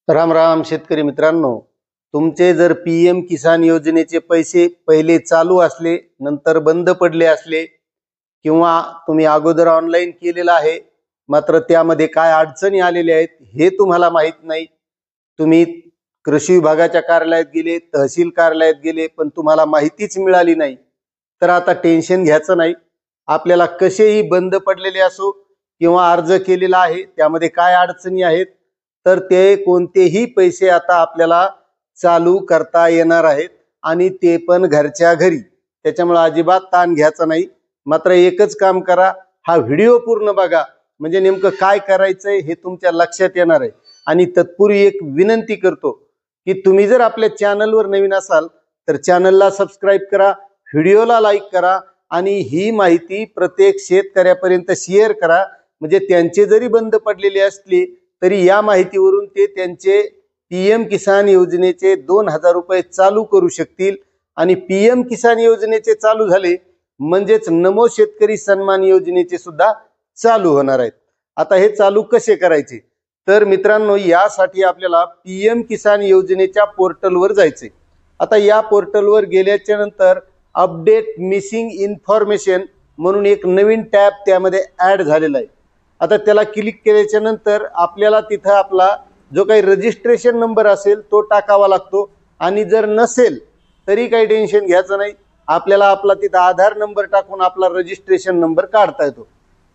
राम राम शेतकरी मित्रांनो, तुमचे जर पीएम किसान योजनेचे पैसे पहिले चालू असले नंतर बंद पडले असले किंवा तुम्ही अगोदर ऑनलाईन केलेला आहे मात्र त्यामध्ये काय अडचणी आलेल्या आहेत हे तुम्हाला माहित नाही, तुम्ही कृषी विभागाच्या कार्यालयात गेले, तहसील कार्यालयात गेले पण तुम्हाला माहितीच मिळाली नाही, तर आता टेन्शन घ्यायचं नाही। आपल्याला कसेही बंद पडलेले असो किंवा अर्ज केलेला आहे त्यामध्ये काय अडचणी आहेत तर ते कोणतेही पैसे आता आपल्याला चालू करता येणार आहेत आणि ते पण घरच्या घरी। त्याच्यामुळे अजिबात ताण घ्यायचा नाही। मात्र एकच काम करा, हा व्हिडिओ पूर्ण बघा म्हणजे नेमकं काय करायचंय हे तुमच्या लक्षात येणार आहे। आणि तत्पूर्वी एक विनंती करतो की तुम्ही जर आपल्या चॅनलवर नवीन असाल तर चॅनलला सबस्क्राइब करा, व्हिडिओला लाईक करा आणि ही माहिती प्रत्येक शेतकऱ्यापर्यंत शेअर करा, म्हणजे त्यांचे जरी बंद पडलेले असले तरी या माहितीवरून ते त्यांचे पीएम किसान योजनेचे 2000 रुपये चालू करू शकतील। आणि पीएम किसान योजनेचे चालू झाले म्हणजेच नमो शेतकरी सन्मान योजनेचे सुद्धा चालू होणार आहेत। आता हे चालू कसे करायचे तर मित्रांनो, यासाठी आपल्याला पीएम किसान योजनेच्या पोर्टलवर जायचे। आता या पोर्टलवर गेल्याच्या नंतर अपडेट मिसिंग इन्फॉर्मेशन म्हणून एक नवीन टॅब त्यामध्ये ऍड झालेला आहे। आता त्याला क्लिक केल्याच्या नंतर आपल्याला तिथं आपला जो काही रजिस्ट्रेशन नंबर असेल तो टाकावा लागतो आणि जर नसेल तरी काही टेन्शन घ्यायचं नाही, आपल्याला आपला तिथं आधार नंबर टाकून आपला रजिस्ट्रेशन नंबर काढता येतो।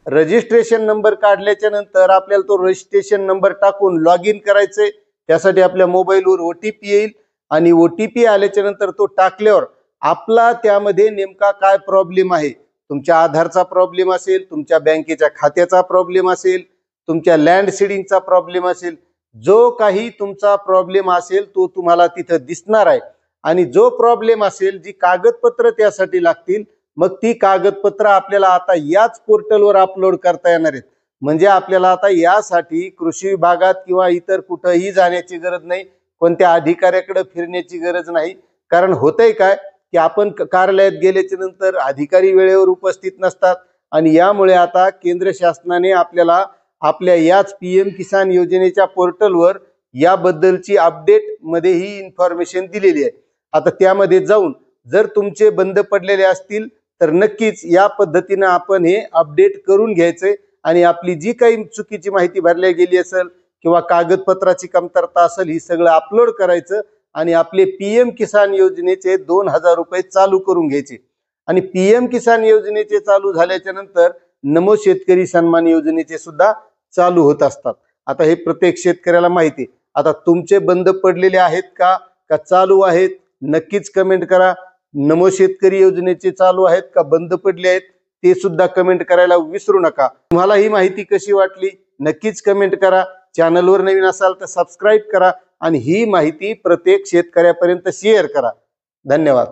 रजिस्ट्रेशन नंबर काढल्याच्या नंतर आपल्याला तो रजिस्ट्रेशन नंबर टाकून लॉग इन करायचंय। त्यासाठी आपल्या मोबाईलवर ओटीपी येईल आणि ओटीपी आल्याच्या नंतर तो टाकल्यावर आपला त्यामध्ये नेमका काय प्रॉब्लेम आहे, तुमच्या आधारचा प्रॉब्लेम असेल, तुमच्या बँकेच्या खात्याचा प्रॉब्लेम असेल, तुमच्या लँड सीडिंगचा प्रॉब्लेम असेल, जो काही तुमचा प्रॉब्लेम असेल तो तुम्हाला तिथं दिसणार आहे। आणि जो प्रॉब्लेम असेल, जी कागदपत्र त्यासाठी लागतील, मग ती कागदपत्र आपल्याला आता याच पोर्टलवर अपलोड करता येणार आहेत। म्हणजे आपल्याला आता यासाठी कृषी विभागात किंवा इतर कुठेही जाण्याची गरज नाही, कोणत्या अधिकाऱ्याकडे फिरण्याची गरज नाही। कारण होतंय काय की आपण कार्यालयात गेल्याच्या नंतर अधिकारी वेळेवर उपस्थित नसतात आणि यामुळे आता केंद्र शासनाने आपल्याला आपल्या याच पीएम किसान योजनेच्या पोर्टलवर याबद्दलची अपडेट मध्ये ही इन्फॉर्मेशन दिलेली आहे। आता त्यामध्ये जाऊन जर तुमचे बंद पडलेले असतील तर नक्कीच या पद्धतीने आपण हे अपडेट करून घ्यायचे आणि आपली जी काही चुकीची माहिती भरल्या गेली असेल किंवा कागदपत्राची कमतरता असेल ही सगळं अपलोड करायचं आणि आपले पीएम किसान योजनेचे 2000 रुपये चालू करून घ्यायचे। आणि पीएम किसान योजनेचे चालू झाल्याच्या नंतर नमो शेतकरी सन्मान योजनेचे सुद्धा चालू होत असतात। आता हे प्रत्येक शेतकऱ्याला माहिती आहे। आता तुमचे बंद पडलेले आहेत का चालू आहेत नक्कीच कमेंट करा। नमो शेतकरी योजनेचे चालू आहेत का बंद पडले आहेत ते सुद्धा कमेंट करायला विसरू नका। तुम्हाला ही माहिती कशी वाटली नक्कीच कमेंट करा। चॅनलवर नवीन असाल तर सबस्क्राइब करा आणि ही माहिती प्रत्येक शेतकऱ्यापर्यंत शेअर करा। धन्यवाद।